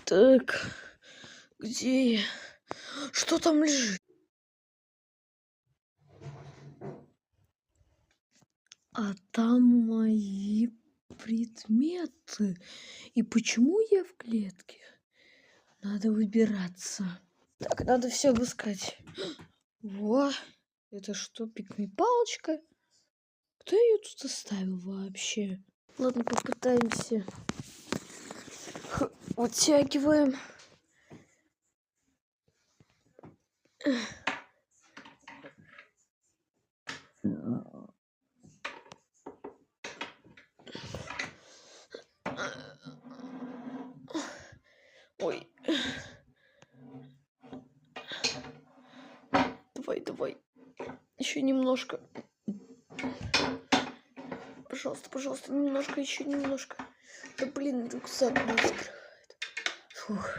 Так, где я? Что там лежит? А там мои предметы. И почему я в клетке? Надо выбираться. Так, надо все обыскать. Во, это что, пикми-палочка? Кто ее тут оставил вообще? Ладно, попытаемся. Вытягиваем. Ой. Давай. Еще немножко. Пожалуйста, немножко, еще немножко. Да блин, рюкзак не открывает. Фух.